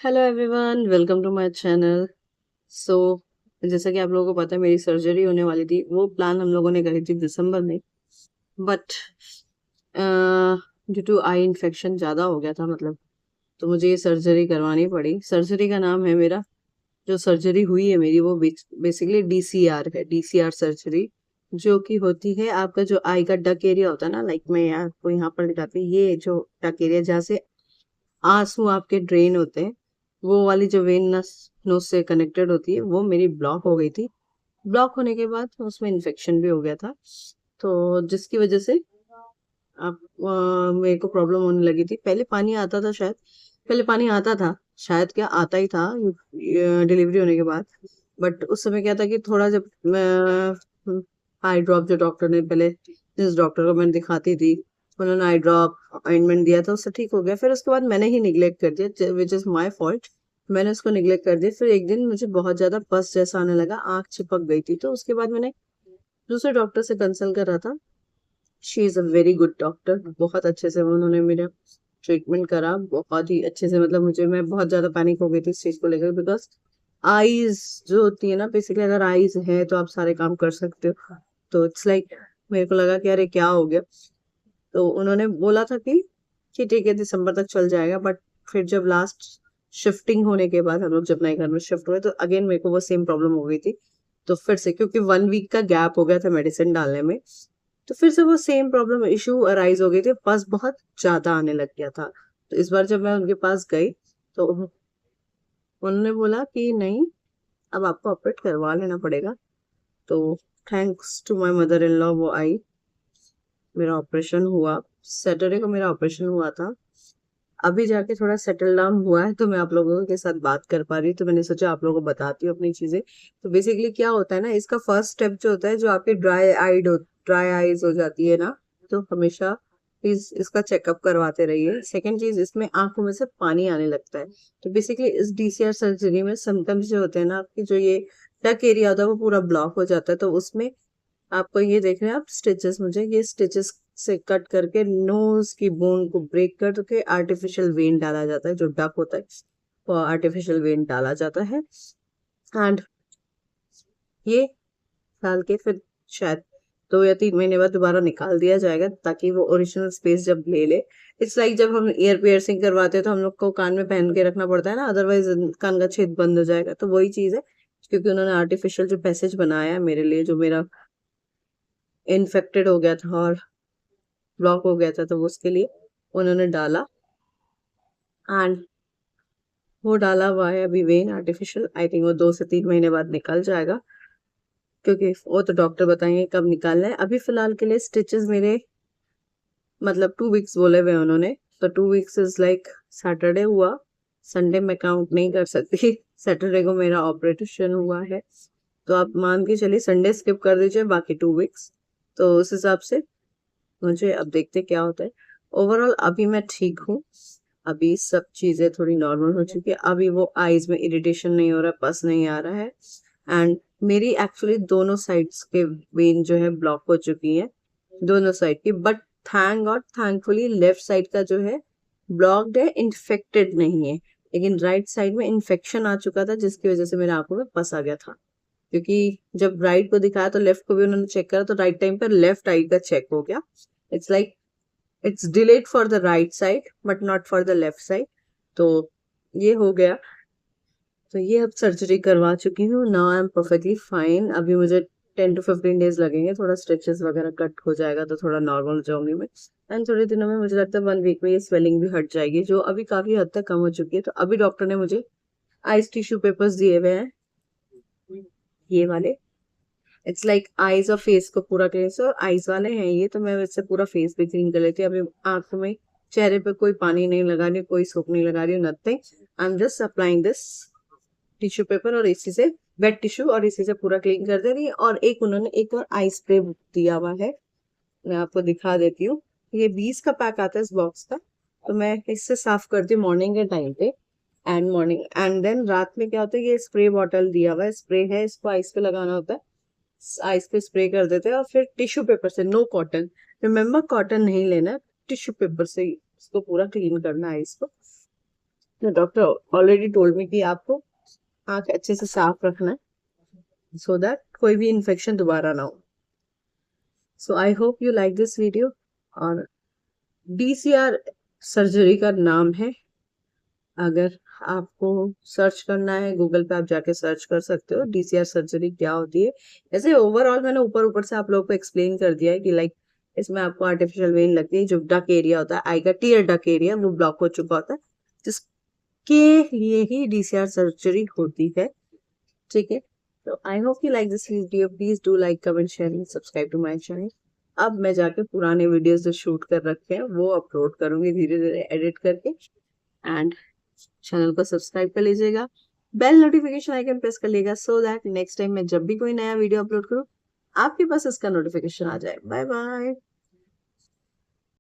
Hello everyone, welcome to my channel. So जैसा कि आप लोगों को पता है, मेरी सर्जरी होने वाली थी। वो प्लान हम लोगों ने करी थी दिसंबर में, but due to eye infection ज़्यादा हो गया था, मतलब। तो मुझे ये सर्जरी करवानी पड़ी। सर्जरी का नाम है मेरा, जो सर्जरी हुई है मेरी, वो बेसिकली डीसीआर है। डीसीआर सर्जरी जो कि होती है, आपका जो आई का डक एरिया होता है ना, लाइक मैं आपको यहाँ पर दिखाती हूँ। ये जो डक एरिया जहाँ से आंसू आपके ड्रेन होते हैं, वो वाली जो वेन नस नोज से कनेक्टेड होती है, वो मेरी ब्लॉक हो गई थी। ब्लॉक होने के बाद उसमें इन्फेक्शन भी हो गया था, तो जिसकी वजह से अब मेरे को प्रॉब्लम होने लगी थी। पहले पानी आता था शायद, पहले पानी आता था शायद, क्या आता ही था डिलीवरी होने के बाद। बट उस समय क्या था कि थोड़ा जब आई ड्रॉप, जो डॉक्टर ने पहले, जिस डॉक्टर को मैंने दिखाती थी, उन्होंने आई ड्रॉप ऑइंटमेंट दिया था, उससे ठीक हो गया। फिर उसके बाद मैंने ही निग्लेक्ट कर दिया, विच इज माई फॉल्ट। मैंने उसको निग्लेक्ट कर दिया। फिर एक दिन मुझे बहुत ज्यादा पस जैसा आने लगा, आंख चिपक गई थी। तो उसके बाद मैंने दूसरे डॉक्टर से कंसल्ट करा था। She is a very good doctor. बहुत अच्छे से उन्होंने मेरा ट्रीटमेंट करा, बहुत ही अच्छे से। मतलब मुझे, मैं बहुत ज्यादा पैनिक हो गई थी इस चीज को लेकर, बिकॉज आईज जो होती है ना, बेसिकली अगर आईज है तो आप सारे काम कर सकते हो। तो इट्स लाइक, मेरे को लगा कि अरे क्या हो गया। तो उन्होंने बोला था कि ठीक है, दिसंबर तक चल जाएगा। बट फिर जब लास्ट शिफ्टिंग होने के बाद हम लोग जब नए घर में शिफ्ट हुए, तो अगेन मेरे को वो सेम प्रॉब्लम हो गई थी। तो फिर से, क्योंकि 1 वीक का गैप हो गया था मेडिसिन डालने में, तो फिर से वो सेम प्रॉब्लम इशू अराइज हो गई थी। पस बहुत ज्यादा आने लग गया था। तो इस बार जब मैं उनके पास गई, तो उन्होंने बोला कि नहीं, अब आपको ऑपरेट करवा लेना पड़ेगा। तो thanks to my mother in law, वो आई, मेरा ऑपरेशन हुआ। सैटरडे को मेरा ऑपरेशन हुआ था। अभी जाके थोड़ा सेटल डाउन हुआ है, तो मैं आप लोगों के साथ बात कर पा रही हूँ। तो मैंने सोचा आप लोगों को बताती हूँ अपनी चीजें। तो बेसिकली क्या होता है ना, इसका फर्स्ट स्टेप जो होता है, जो आपके ड्राई आईज हो जाती है ना, तो हमेशा प्लीज इसका चेकअप करवाते रहिए। सेकेंड चीज, इसमें आंखों में से पानी आने लगता है। तो बेसिकली इस डीसीआर सर्जरी में सिम्टम्स जो होते हैं ना, आपकी जो ये टक एरिया होता है, वो पूरा ब्लॉक हो जाता है। तो उसमें आपको ये देख रहे हैं आप स्टिचेस, मुझे ये स्टिचेस से कट करके नोज की बोन को ब्रेक करके आर्टिफिशियल वेन डाला जाता है। जो डक होता है, वो आर्टिफिशियल वेन डाला जाता है। एंड ये डाल के फिर शायद 2 या 3 महीने बाद दोबारा निकाल दिया जाएगा, ताकि वो ओरिजिनल स्पेस जब ले ले। इट्स लाइक जब हम ईयर पियर्सिंग करवाते हैं, तो हम लोग को कान में पहन के रखना पड़ता है ना, अदरवाइज कान का छेद बंद हो जाएगा। तो वही चीज है, क्योंकि उन्होंने आर्टिफिशियल जो पैसेज बनाया है मेरे लिए, जो मेरा इन्फेक्टेड हो गया था और ब्लॉक हो गया था, तो वो उसके लिए उन्होंने डाला। एंड वो डाला हुआ है अभी वेन आर्टिफिशियल। आई थिंक वो 2 से 3 महीने बाद निकल जाएगा, क्योंकि वो तो डॉक्टर बताएंगे कब निकालना है। अभी फिलहाल के लिए स्टिचेस मेरे, मतलब 2 वीक्स बोले हुए उन्होंने। तो 2 वीक्स इज लाइक, सैटरडे हुआ, संडे में काउंट नहीं कर सकती। सैटरडे को मेरा ऑपरेशन हुआ है, तो आप मान के चलिए संडे स्किप कर दीजिए, बाकी 2 वीक्स। तो उस हिसाब से मुझे अब देखते क्या होता है। ओवरऑल अभी मैं ठीक हूँ। अभी सब चीजें थोड़ी नॉर्मल हो चुकी है। अभी वो आईज में इरिटेशन नहीं हो रहा, पस नहीं आ रहा है। एंड मेरी एक्चुअली दोनों साइड्स के वेन जो है ब्लॉक हो चुकी है, दोनों साइड की। But thank God, thankfully left side का जो है ब्लॉक्ड है, इन्फेक्टेड नहीं है। लेकिन राइट साइड में इन्फेक्शन आ चुका था, जिसकी वजह से मेरे आंखों में पस आ गया था। क्योंकि जब राइट को दिखाया तो लेफ्ट को भी उन्होंने चेक करा, तो राइट टाइम पर लेफ्ट आई का चेक हो गया। It's like, it's delayed for the right side but not for the left side. तो ये हो गया। तो ये अब सर्जरी करवा चुकी हूँ। Now I am perfectly fine. अभी मुझे 10 to 15 डेज लगेंगे, थोड़ा स्ट्रेचेस वगैरह कट हो जाएगा, तो थोड़ा नॉर्मल हो जाऊंगी मैं। एंड थोड़े दिनों में मुझे लगता है 1 वीक में ये स्वेलिंग भी हट जाएगी, जो अभी काफी हद तक कम हो चुकी है। तो अभी डॉक्टर ने मुझे आइस टिश्यू पेपर्स दिए हुए हैं, ये वाले। इट्स लाइक आईज और फेस को पूरा क्लीन, सो आईज वाले हैं ये, तो मैं इससे पूरा फेस भी क्लीन कर लेती हूँ। अभी आंखों में, चेहरे पे कोई पानी नहीं लगा रही हूँ, कोई सोप नहीं लगा रही हूँ, nothing. I am just applying this tissue paper, और इसी से, वेट टिश्यू, और इसी से पूरा क्लीन कर दे रही है। और एक उन्होंने एक और आई स्प्रे दिया हुआ है, मैं आपको दिखा देती हूँ। ये 20 का पैक आता है इस बॉक्स का। तो मैं इससे साफ करती हूँ मॉर्निंग के टाइम पे, एंड मॉर्निंग एंड देन रात में क्या होता है, ये स्प्रे बॉटल दिया हुआ है, स्प्रे है, इसको आइस पे लगाना होता है। आइस पे स्प्रे कर देते हैं, और फिर टिश्यू पेपर से, नो कॉटन, रिमेम्बर कॉटन नहीं लेना, टिश्यू पेपर से ही इसको पूरा क्लीन करना है इसको। तो डॉक्टर ऑलरेडी टोल्ड मी कि आपको आंख अच्छे से साफ रखना है सो दैट कोई भी इन्फेक्शन दोबारा ना हो। So I hope you like this video. और DCR सर्जरी का नाम है, अगर आपको सर्च करना है गूगल पे आप जाके सर्च कर सकते हो DCR सर्जरी क्या होती है। ऐसे ओवरऑल मैंने ऊपर ऊपर से आप लोगों को एक्सप्लेन कर दिया है कि लाइक इसमें आपको आर्टिफिशियल वेन लगती है, जो डक एरिया होता है आई का टीयर डक एरिया वो ब्लॉक हो चुका होता है, जिसके लिए ही DCR सर्जरी होती है। ठीक है, तो I hope you like this video. Please do like comment share and subscribe to my channel. अब मैं जाके पुराने वीडियोस जो शूट कर रखे हैं वो अपलोड करूंगी धीरे धीरे एडिट करके। एंड चैनल को सब्सक्राइब कर लीजिएगा, बेल नोटिफिकेशन आइकन प्रेस कर लीजिएगा सो दैट नेक्स्ट टाइम मैं जब भी कोई नया वीडियो अपलोड करूँ आपके पास इसका नोटिफिकेशन आ जाए। Bye bye.